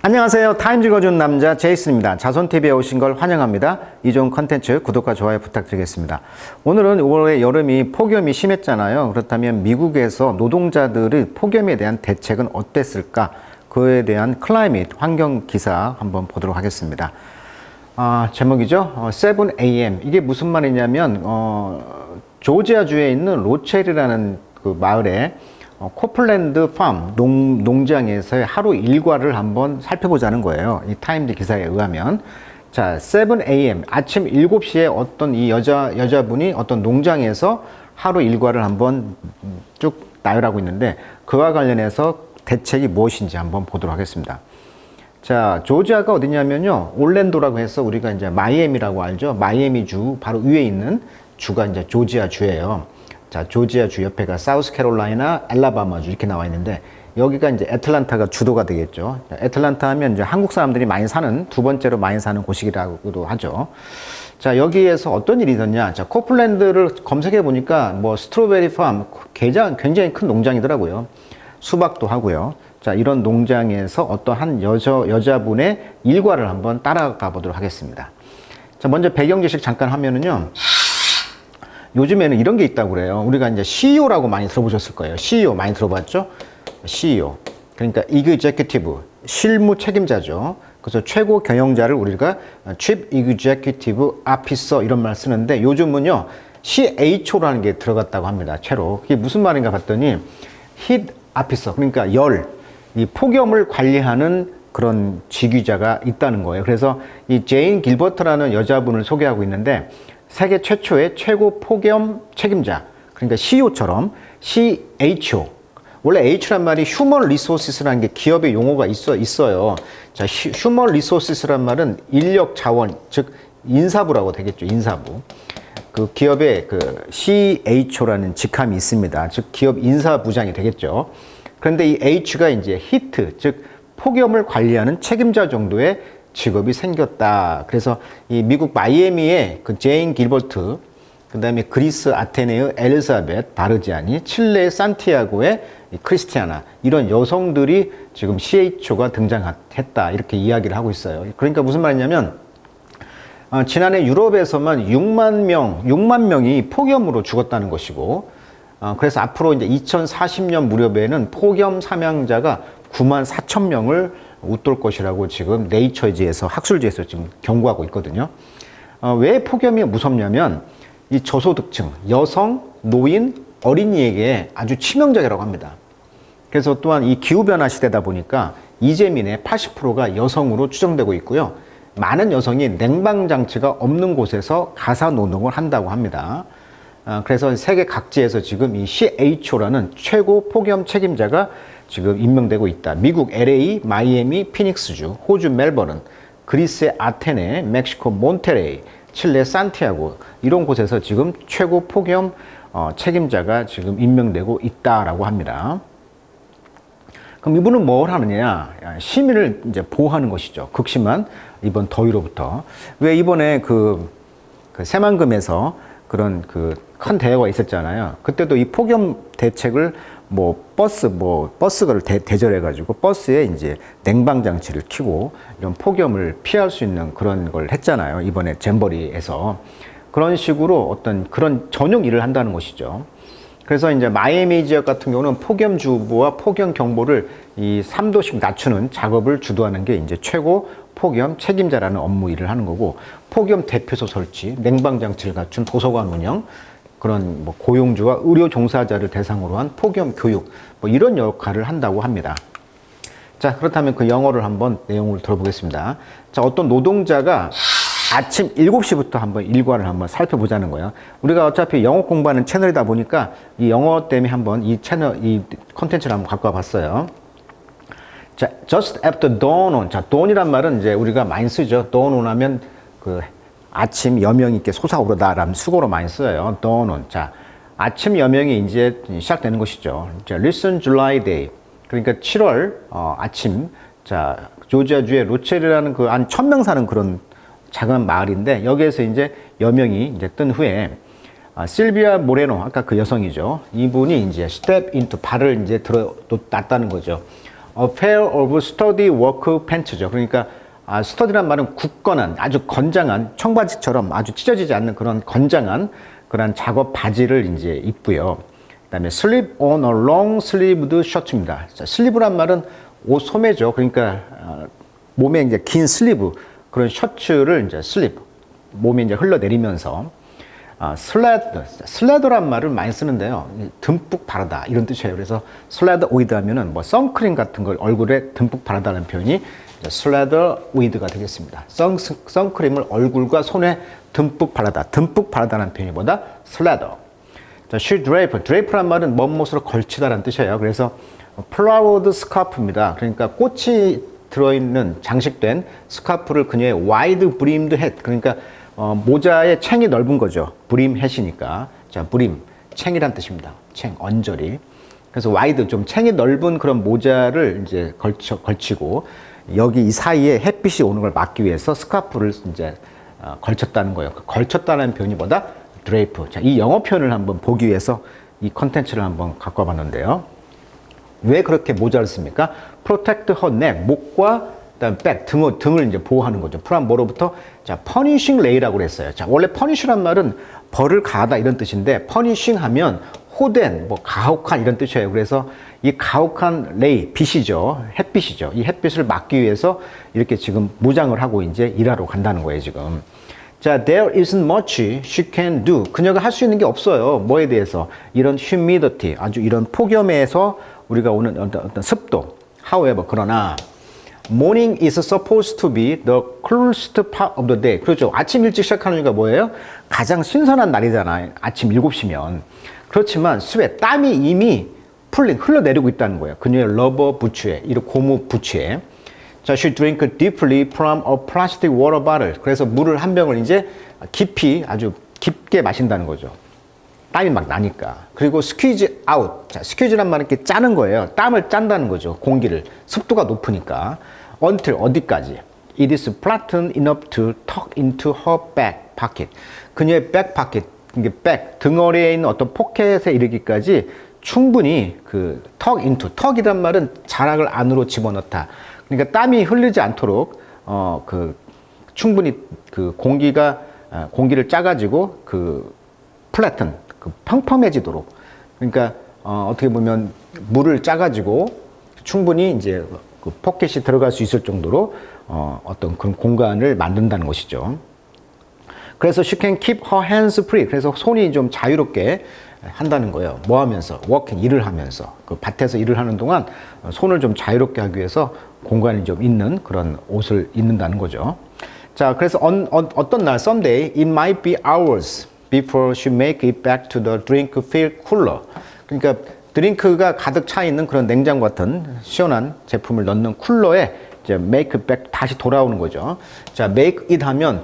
안녕하세요. 타임 읽어준 남자 제이슨입니다. 자손TV에 오신 걸 환영합니다. 이 좋은 컨텐츠 구독과 좋아요 부탁드리겠습니다. 오늘은 올해 여름이 폭염이 심했잖아요. 그렇다면 미국에서 노동자들의 폭염에 대한 대책은 어땠을까? 그에 대한 클라이밋 환경 기사 한번 보도록 하겠습니다. 제목이죠. 7am. 이게 무슨 말이냐면 조지아주에 있는 로첼이라는 그 마을에 코플랜드 팜 농장에서의 하루 일과를 한번 살펴보자는 거예요. 이 타임즈 기사에 의하면. 자, 7am 아침 7시에 어떤 이 여자분이 어떤 농장에서 하루 일과를 한번 쭉 나열하고 있는데 그와 관련해서 대책이 무엇인지 한번 보도록 하겠습니다. 자, 조지아가 어디냐면요. 올랜도라고 해서 우리가 이제 마이애미라고 알죠. 마이애미 주 바로 위에 있는 주가 이제 조지아 주예요. 자, 조지아 주 옆에가 사우스캐롤라이나, 알라바마 주 이렇게 나와 있는데 여기가 이제 애틀란타가 주도가 되겠죠. 애틀란타 하면 이제 한국 사람들이 많이 사는 두 번째로 많이 사는 곳이라고도 하죠. 자, 여기에서 어떤 일이 있었냐? 자, 코플랜드를 검색해 보니까 뭐 스트로베리 팜 굉장히 큰 농장이더라고요. 수박도 하고요. 자, 이런 농장에서 어떤 한 여자분의 일과를 한번 따라가 보도록 하겠습니다. 자, 먼저 배경 지식 잠깐 하면은요. 요즘에는 이런 게 있다고 그래요. 우리가 이제 CEO라고 많이 들어보셨을 거예요. CEO 많이 들어봤죠? CEO. 그러니까 Executive, 실무 책임자죠. 그래서 최고 경영자를 우리가 Chief Executive Officer 이런 말 쓰는데 요즘은요. CHO라는 게 들어갔다고 합니다. 최로. 그게 무슨 말인가 봤더니 Head Officer, 그러니까 이 폭염을 관리하는 그런 직위자가 있다는 거예요. 그래서 이 제인 길버트라는 여자분을 소개하고 있는데 세계 최초의 최고 폭염 책임자, 그러니까 CEO처럼 CHO. 원래 H란 말이 휴먼 리소스라는 게 기업의 용어가 있어요. 자, 휴먼 리소스란 말은 인력 자원, 즉 인사부라고 되겠죠. 인사부. 그 기업에 그 CHO라는 직함이 있습니다. 즉 기업 인사부장이 되겠죠. 그런데 이 H가 이제 히트, 즉 폭염을 관리하는 책임자 정도의 직업이 생겼다. 그래서 이 미국 마이애미의 그 제인 길버트, 그 다음에 그리스 아테네의 엘리자베트 바르지아니, 칠레의 산티아고의 크리스티아나, 이런 여성들이 지금 CHO가 등장했다. 이렇게 이야기를 하고 있어요. 그러니까 무슨 말이냐면 지난해 유럽에서만 6만 명이 폭염으로 죽었다는 것이고, 그래서 앞으로 이제 2040년 무렵에는 폭염 사망자가 9만 4천 명을 웃돌 것이라고 지금 네이처지에서 학술지에서 지금 경고하고 있거든요. 왜 폭염이 무섭냐면 이 저소득층, 여성, 노인, 어린이에게 아주 치명적이라고 합니다. 그래서 또한 이 기후변화 시대다 보니까 이재민의 80%가 여성으로 추정되고 있고요. 많은 여성이 냉방장치가 없는 곳에서 가사노동을 한다고 합니다. 그래서 세계 각지에서 지금 이 CHO라는 최고 폭염 책임자가 지금 임명되고 있다. 미국 LA, 마이애미, 피닉스주, 호주 멜버른, 그리스의 아테네, 멕시코 몬테레이, 칠레 산티아고 이런 곳에서 지금 최고 폭염 책임자가 지금 임명되고 있다라고 합니다. 그럼 이분은 뭘 하느냐? 시민을 이제 보호하는 것이죠. 극심한 이번 더위로부터. 왜 이번에 그 새만금에서 그런 큰 대회가 있었잖아요. 그때도 이 폭염 대책을 버스를 대절해가지고 버스에 이제 냉방장치를 켜고 이런 폭염을 피할 수 있는 그런 걸 했잖아요. 이번에 잼버리에서. 그런 식으로 어떤 그런 전용 일을 한다는 것이죠. 그래서 이제 마이애미 지역 같은 경우는 폭염주의보와 폭염경보를 이 3도씩 낮추는 작업을 주도하는 게 이제 최고 폭염 책임자라는 업무 일을 하는 거고, 폭염 대피소 설치, 냉방장치를 갖춘 도서관 운영, 그런 고용주와 의료 종사자를 대상으로 한 폭염 교육, 이런 역할을 한다고 합니다. 자, 그렇다면 그 영어를 한번 내용을 들어보겠습니다. 자, 어떤 노동자가 아침 7시부터 한번 일과를 한번 살펴보자는 거예요. 우리가 어차피 영어 공부하는 채널이다 보니까 이 영어 때문에 한번 이 컨텐츠를 한번 갖고 와봤어요. 자, just after dawn on. 자, dawn이란 말은 이제 우리가 많이 쓰죠. dawn on 하면 아침 여명이 이렇게 솟아오르다라는 수고로 많이 써요. dawn on. 자, 아침 여명이 이제 시작되는 것이죠. 자, listen July day. 그러니까 7월 아침. 자, 조지아주의 로첼이라는 한 1000명 사는 그런 작은 마을인데 여기에서 이제 여명이 이제 뜬 후에 실비아 모레노, 아까 그 여성이죠. 이분이 이제 step into 발을 이제 놨다는 거죠. A pair of sturdy work pants죠. 그러니까 스터디란 말은 굳건한 아주 건장한 청바지처럼 아주 찢어지지 않는 그런 건장한 그런 작업 바지를 이제 입고요. 그다음에 slip on a long sleeved shirt입니다. 자, 슬리브란 말은 옷 소매죠. 그러니까 몸에 이제 긴 슬리브 그런 셔츠를 이제 슬리브 몸에 이제 흘러내리면서 슬래더란 말을 많이 쓰는데요. 듬뿍 바르다 이런 뜻이에요. 그래서 슬래더 오이드 하면은 뭐 선크림 같은 걸 얼굴에 듬뿍 바르다는 표현이 슬래더 오이드가 되겠습니다. 선크림을 얼굴과 손에 듬뿍 바르다. 듬뿍 바르다는 표현이 뭐다? 슬래더. 자, she drape란 말은 멋멋으로 걸치다라는 뜻이에요. 그래서 flowered scarf입니다. 그러니까 꽃이 들어있는 장식된 스카프를 그녀의 wide brimmed hat, 그러니까 모자의 챙이 넓은 거죠. brim hat이니까. 자, brim, 챙이란 뜻입니다. 챙, 언저리. 그래서 wide, 좀 챙이 넓은 그런 모자를 이제 걸치고 여기 이 사이에 햇빛이 오는 걸 막기 위해서 스카프를 이제 걸쳤다는 거예요. 걸쳤다는 표현이 뭐다? drape. 자, 이 영어 표현을 한번 보기 위해서 이 컨텐츠를 한번 갖고 와봤는데요. 왜 그렇게 모자를 씁니까? protect her neck, 목과 그다음 back, 등을 이제 보호하는 거죠. from 뭐로부터? 자, punishing lay라고 그랬어요. 자, 원래 punish란 말은 벌을 가하다 이런 뜻인데 punishing 하면 호된, 뭐 가혹한 이런 뜻이에요. 그래서 이 가혹한 lay, 빛이죠. 햇빛이죠. 이 햇빛을 막기 위해서 이렇게 지금 무장을 하고 이제 일하러 간다는 거예요, 지금. 자, there isn't much she can do. 그녀가 할 수 있는 게 없어요. 뭐에 대해서? 이런 humidity, 아주 이런 폭염에서 우리가 오는 어떤 습도. However, 그러나 morning is supposed to be the coolest part of the day. 그렇죠. 아침 일찍 시작하는 이유가 뭐예요? 가장 신선한 날이잖아요. 아침 7시면. 그렇지만 땀이 이미 흘러내리고 있다는 거예요. 그녀의 러버 부츠에, 이런 고무 부츠에. 자, she drink deeply from a plastic water bottle. 그래서 물을 한 병을 이제 깊이, 아주 깊게 마신다는 거죠. 땀이 막 나니까. 그리고 squeeze out. 자, squeeze란 말은 이렇게 짜는 거예요. 땀을 짠다는 거죠. 공기를. 습도가 높으니까. until 어디까지? It is flattened enough to tuck into her back pocket. 그녀의 back pocket, 이게 back, 등어리에 있는 어떤 포켓에 이르기까지 충분히 그 tuck into, tuck이란 말은 자락을 안으로 집어넣다. 그러니까 땀이 흘리지 않도록 충분히 그 공기를 짜가지고 그 flatten, 그 평평해지도록. 그러니까 어떻게 보면 물을 짜가지고 충분히 이제 그 포켓이 들어갈 수 있을 정도로 어떤 그런 공간을 만든다는 것이죠. 그래서 she can keep her hands free. 그래서 손이 좀 자유롭게 한다는 거예요. 뭐 하면서? working, 일을 하면서. 그 밭에서 일을 하는 동안 손을 좀 자유롭게 하기 위해서 공간이 좀 있는 그런 옷을 입는다는 거죠. 자, 그래서 어떤 날, someday, it might be hours before she make it back to the drink feel cooler. 그러니까 드링크가 가득 차 있는 그런 냉장고 같은 시원한 제품을 넣는 쿨러에 이제 make it back, 다시 돌아오는 거죠. 자, make it 하면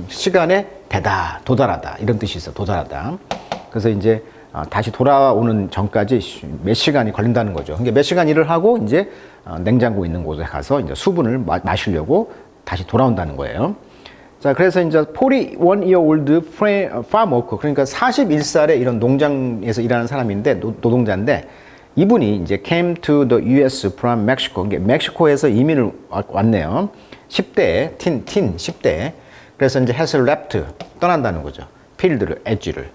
시간에 배다, 도달하다 이런 뜻이 있어. 도달하다. 그래서 이제 다시 돌아오는 전까지 몇 시간이 걸린다는 거죠. 그러니까 몇 시간 일을 하고 이제 냉장고 있는 곳에 가서 이제 수분을 마시려고 다시 돌아온다는 거예요. 자, 그래서 이제 41-year-old farm worker, 그러니까 41살의 이런 농장에서 일하는 사람인데, 노동자인데, 이분이 이제 came to the US from Mexico. 멕시코에서 이민을 왔네요. 10대에, 10대. 그래서 이제 has left, 떠난다는 거죠. 필드를, edge를.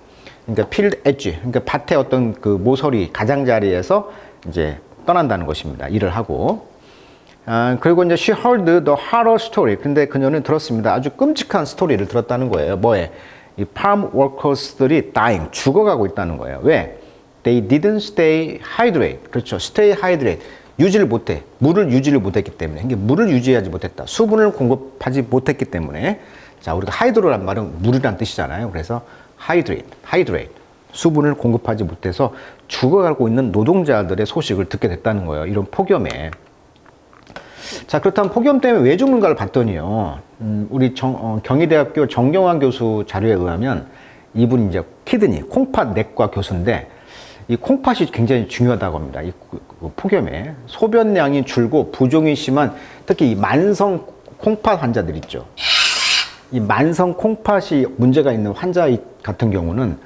그러니까 field edge, 그러니까 밭의 어떤 그 모서리, 가장자리에서 이제 떠난다는 것입니다. 일을 하고. 그리고 이제 she heard the horror story. 근데 그녀는 들었습니다. 아주 끔찍한 스토리를 들었다는 거예요. 뭐에? 이 farm workers들이 dying, 죽어가고 있다는 거예요. 왜? They didn't stay hydrated. 그렇죠. stay hydrated. 유지를 못해. 물을 유지를 못했기 때문에. 이게 물을 유지하지 못했다. 수분을 공급하지 못했기 때문에. 자, 우리가 하이드로란 말은 물이란 뜻이잖아요. 그래서 hydrate. 수분을 공급하지 못해서 죽어가고 있는 노동자들의 소식을 듣게 됐다는 거예요. 이런 폭염에. 자, 그렇다면 폭염 때문에 왜 죽는가를 봤더니요. 우리 경희대학교 정경환 교수 자료에 의하면 이분이 이제 키드니, 콩팥 내과 교수인데 이 콩팥이 굉장히 중요하다고 합니다. 이 폭염에 소변량이 줄고 부종이 심한 특히 이 만성 콩팥 환자들 있죠. 이 만성 콩팥이 문제가 있는 환자 같은 경우는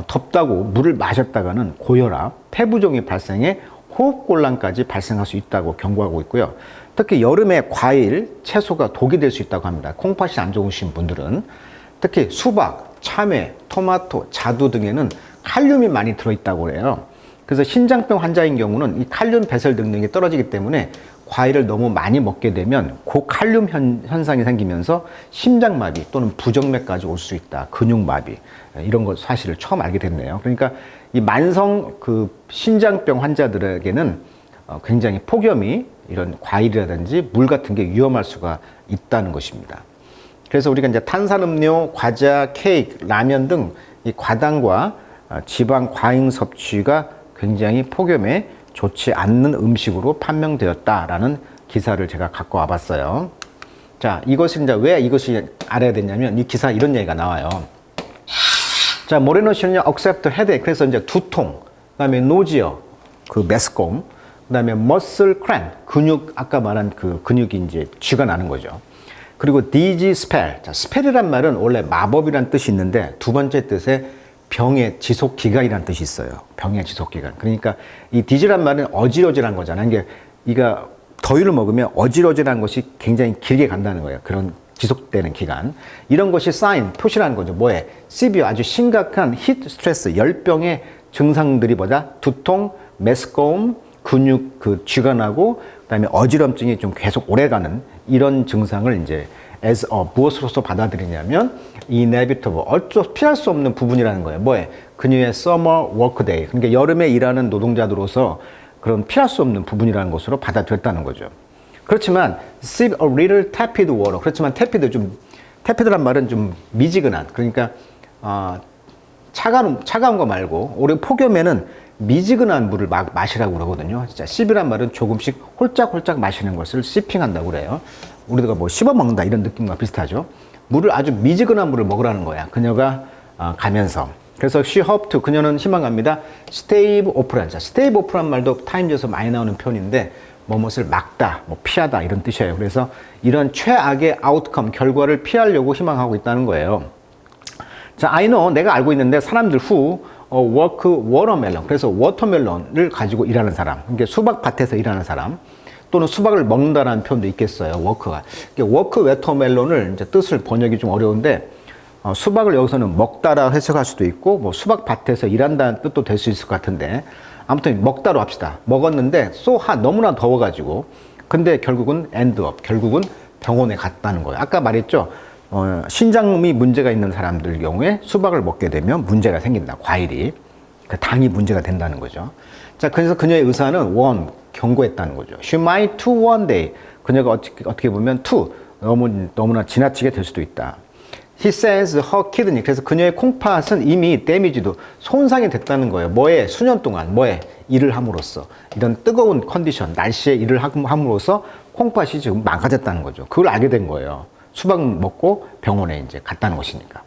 덥다고 물을 마셨다가는 고혈압, 폐부종이 발생해 호흡곤란까지 발생할 수 있다고 경고하고 있고요. 특히 여름에 과일, 채소가 독이 될 수 있다고 합니다. 콩팥이 안 좋으신 분들은 특히 수박, 참외, 토마토, 자두 등에는 칼륨이 많이 들어있다고 해요. 그래서 신장병 환자인 경우는 이 칼륨 배설 능력이 떨어지기 때문에 과일을 너무 많이 먹게 되면 고칼륨 현상이 생기면서 심장마비 또는 부정맥까지 올 수 있다. 근육마비 이런 것 사실을 처음 알게 됐네요. 그러니까 이 만성 그 신장병 환자들에게는 굉장히 폭염이 이런 과일이라든지 물 같은 게 위험할 수가 있다는 것입니다. 그래서 우리가 이제 탄산음료, 과자, 케이크, 라면 등 이 과당과 지방 과잉 섭취가 굉장히 폭염에 좋지 않는 음식으로 판명되었다라는 기사를 제가 갖고 와봤어요. 자, 이것을 이제 왜 이것이 알아야 되냐면 이 기사 이런 얘기가 나와요. 자, 모레노 씨는요, accept headache. 그래서 이제 두통, 그다음에 nausea, 그 메스꺼움, 그다음에 muscle cramp, 근육 아까 말한 그 근육이 이제 쥐가 나는 거죠. 그리고 dizzy spell. 자, spell이란 말은 원래 마법이란 뜻이 있는데 두 번째 뜻에 병의 지속 기간이라는 뜻이 있어요. 병의 지속 기간. 그러니까 이 dizzy란 말은 어지러지란 거잖아요. 이게 더위를 먹으면 어지러지라는 것이 굉장히 길게 간다는 거예요. 그런 지속되는 기간. 이런 것이 sign, 표시라는 거죠. 뭐에? severe, 아주 심각한 heat stress, 열병의 증상들이 뭐다? 두통, 메스꺼움, 근육 그 쥐가 나고, 그다음에 어지럼증이 좀 계속 오래가는 이런 증상을 이제 as a 무엇으로서 받아들이냐면 inevitable, 피할 수 없는 부분이라는 거예요. 뭐에? 그녀의 summer work day. 그러니까 여름에 일하는 노동자들로서 그런 피할 수 없는 부분이라는 것으로 받아들였다는 거죠. 그렇지만 sip a little tepid water. 그렇지만 tepid란 말은 좀 미지근한. 그러니까 차가운 거 말고 올해 폭염에는 미지근한 물을 마시라고 그러거든요. 진짜 sip이란 말은 조금씩 홀짝홀짝 마시는 것을 sipping한다고 그래요. 우리가 뭐 씹어 먹는다 이런 느낌과 비슷하죠. 물을 아주 미지근한 물을 먹으라는 거야. 그녀가 가면서. 그래서 she hoped to, 그녀는 희망합니다. stave off란, stave off란 말도 타임즈에서 많이 나오는 표현인데 뭐뭇을 막다, 뭐 피하다 이런 뜻이에요. 그래서 이런 최악의 아웃컴, 결과를 피하려고 희망하고 있다는 거예요. 자, I know, 내가 알고 있는데 사람들 who work watermelon, 그래서 워터멜론을 가지고 일하는 사람, 그러니까 수박밭에서 일하는 사람, 또는 수박을 먹는다라는 표현도 있겠어요. 워크가. 워크 워터멜론을 이제 뜻을 번역이 좀 어려운데 수박을 여기서는 먹다라 해석할 수도 있고 뭐 수박밭에서 일한다는 뜻도 될 수 있을 것 같은데 아무튼 먹다로 합시다. 먹었는데 너무나 더워가지고 근데 결국은 end up, 결국은 병원에 갔다는 거예요. 아까 말했죠. 신장이 문제가 있는 사람들 경우에 수박을 먹게 되면 문제가 생긴다. 과일이. 그 당이 문제가 된다는 거죠. 자, 그래서 그녀의 의사는 경고했다는 거죠. She might to one day. 그녀가 어떻게 보면 to 너무나 지나치게 될 수도 있다. He says her kidney. 그래서 그녀의 콩팥은 이미 damage도 손상이 됐다는 거예요. 뭐에? 수년 동안 일을 함으로써 이런 뜨거운 컨디션, 날씨에 일을 함으로써 콩팥이 지금 망가졌다는 거죠. 그걸 알게 된 거예요. 수박 먹고 병원에 이제 갔다는 것이니까.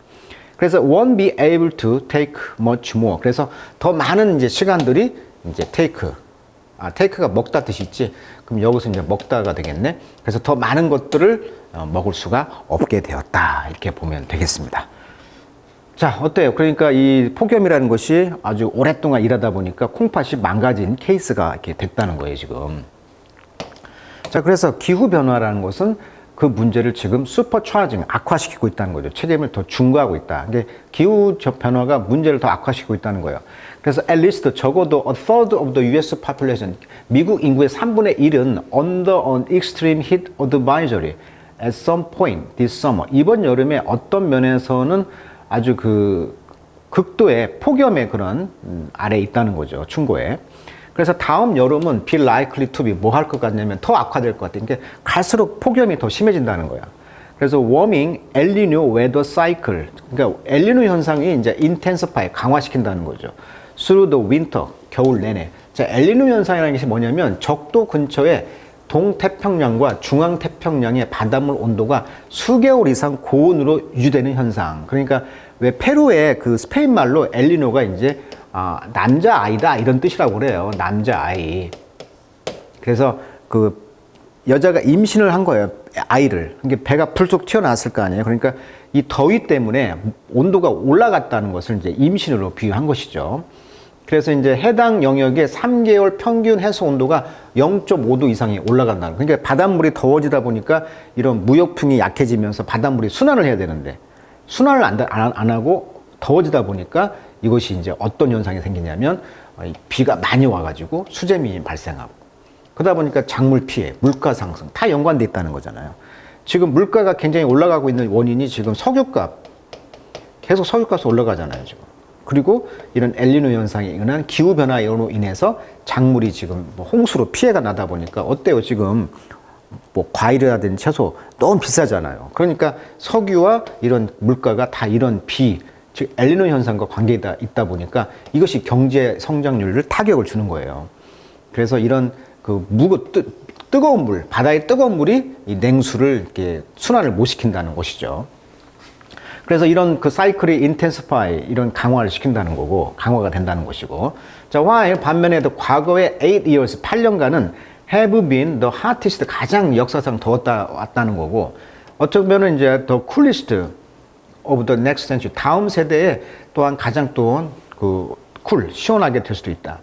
그래서 won't be able to take much more. 그래서 더 많은 이제 시간들이 이제 take가 먹다 뜻이 있지. 그럼 여기서 이제 먹다가 되겠네. 그래서 더 많은 것들을 먹을 수가 없게 되었다. 이렇게 보면 되겠습니다. 자, 어때요? 그러니까 이 폭염이라는 것이 아주 오랫동안 일하다 보니까 콩팥이 망가진 케이스가 이렇게 됐다는 거예요, 지금. 자, 그래서 기후변화라는 것은 그 문제를 지금 슈퍼차징, 악화시키고 있다는 거죠. 책임을 더 중과하고 있다. 근데 기후 변화가 문제를 더 악화시키고 있다는 거예요. 그래서 at least 적어도 a third of the US population, 미국 인구의 3분의 1은 under an extreme heat advisory at some point this summer. 이번 여름에 어떤 면에서는 아주 그 극도의 폭염의 그런 아래에 있다는 거죠. 충고에. 그래서 다음 여름은 be likely to be 뭐 할 것 같냐면 더 악화될 것 같아요. 그러니까 갈수록 폭염이 더 심해진다는 거야. 그래서 warming El Nino weather cycle. 그러니까 엘니노 현상이 이제 intensify, 강화시킨다는 거죠. through the winter, 겨울 내내. 자, 엘니노 현상이라는 것이 뭐냐면 적도 근처에 동태평양과 중앙태평양의 바닷물 온도가 수개월 이상 고온으로 유지되는 현상. 그러니까 왜 페루의 그 스페인 말로 엘니노가 이제 남자아이다 이런 뜻이라고 그래요. 남자아이. 그래서 그 여자가 임신을 한 거예요. 아이를. 그러니까 배가 불쑥 튀어나왔을 거 아니에요. 그러니까 이 더위 때문에 온도가 올라갔다는 것을 이제 임신으로 비유한 것이죠. 그래서 이제 해당 영역의 3개월 평균 해수 온도가 0.5도 이상이 올라간다는 거예요. 그러니까 바닷물이 더워지다 보니까 이런 무역풍이 약해지면서 바닷물이 순환을 해야 되는데 순환을 안 하고 더워지다 보니까 이것이 이제 어떤 현상이 생기냐면 비가 많이 와가지고 수재민이 발생하고 그러다 보니까 작물 피해, 물가 상승 다 연관돼 있다는 거잖아요. 지금 물가가 굉장히 올라가고 있는 원인이 지금 석유값 계속 석유값이 올라가잖아요, 지금. 그리고 이런 엘니뇨 현상에 의한 기후변화로 인해서 작물이 지금 뭐 홍수로 피해가 나다 보니까 어때요? 지금 뭐 과일이라든지 채소 너무 비싸잖아요. 그러니까 석유와 이런 물가가 다 이런 즉 엘니뇨 현상과 관계가 있다 보니까 이것이 경제 성장률을 타격을 주는 거예요. 그래서 이런 그 뜨거운 물, 바다의 뜨거운 물이 이 냉수를 이렇게 순환을 못 시킨다는 것이죠. 그래서 이런 그 사이클이 인텐시파이 이런 강화를 시킨다는 거고 강화가 된다는 것이고 자 while 반면에도 과거의 8 years 8년간은 have been the hottest 가장 역사상 왔다는 거고 어쩌면은 이제 the coolest of the next century 다음 세대에 또한 가장 또한 시원하게 될 수도 있다.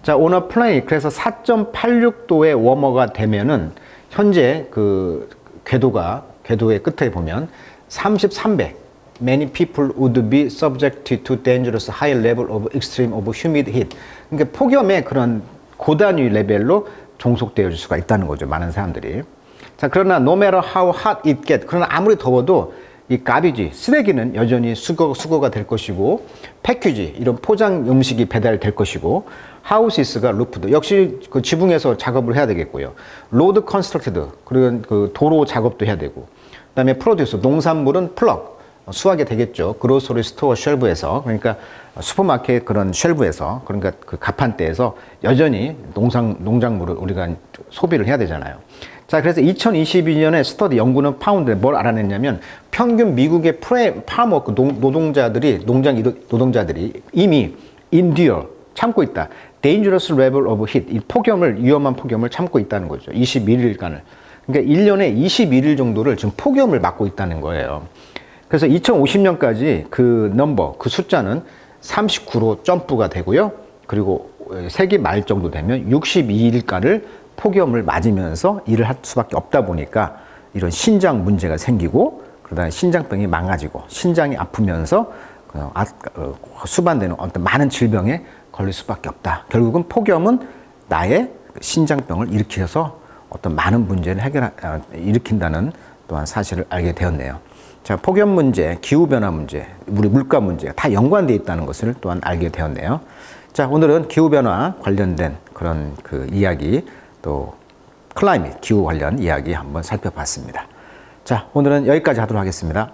자 on a plane 그래서 4.86도의 워머가 되면은 현재 그 궤도의 끝에 보면 33배 Many people would be subjected to dangerous high level of extreme of humid heat. 그러니까 폭염의 그런 고단위 레벨로 종속되어 줄 수가 있다는 거죠. 많은 사람들이. 자, 그러나 no matter how hot it gets. 그러나 아무리 더워도 이 가비지, 쓰레기는 여전히 수거가 될 것이고 패키지, 이런 포장 음식이 배달될 것이고 하우시스가 루프드. 역시 그 지붕에서 작업을 해야 되겠고요. 로드 컨스트럭티드. 그리고 그 도로 작업도 해야 되고. 그다음에 프로듀스, 농산물은 플럭. 수확이 되겠죠. 그로서리 스토어 쉘브에서 그러니까 슈퍼마켓 그런 쉘브에서 그러니까 그 가판대에서 여전히 농작물을 우리가 소비를 해야 되잖아요. 자, 그래서 2022년에 스터디 연구는 파운드에 뭘 알아냈냐면 평균 미국의 파머 노동자들이 이미 endure 참고 있다. dangerous level of heat 이 위험한 폭염을 참고 있다는 거죠. 21일간을. 그러니까 1년에 21일 정도를 지금 폭염을 맞고 있다는 거예요. 그래서 2050년까지 그 숫자는 39로 점프가 되고요. 그리고 세기 말 정도 되면 62일간을 폭염을 맞으면서 일을 할 수밖에 없다 보니까 이런 신장 문제가 생기고 그러다 신장병이 망가지고 신장이 아프면서 수반되는 어떤 많은 질병에 걸릴 수밖에 없다. 결국은 폭염은 나의 신장병을 일으켜서 어떤 많은 문제를 일으킨다는 또한 사실을 알게 되었네요. 자, 폭염 문제, 기후변화 문제, 우리 물가 문제가 다 연관되어 있다는 것을 또한 알게 되었네요. 자, 오늘은 기후변화 관련된 그런 그 이야기, 또 클라이밋, 기후 관련 이야기 한번 살펴봤습니다. 자, 오늘은 여기까지 하도록 하겠습니다.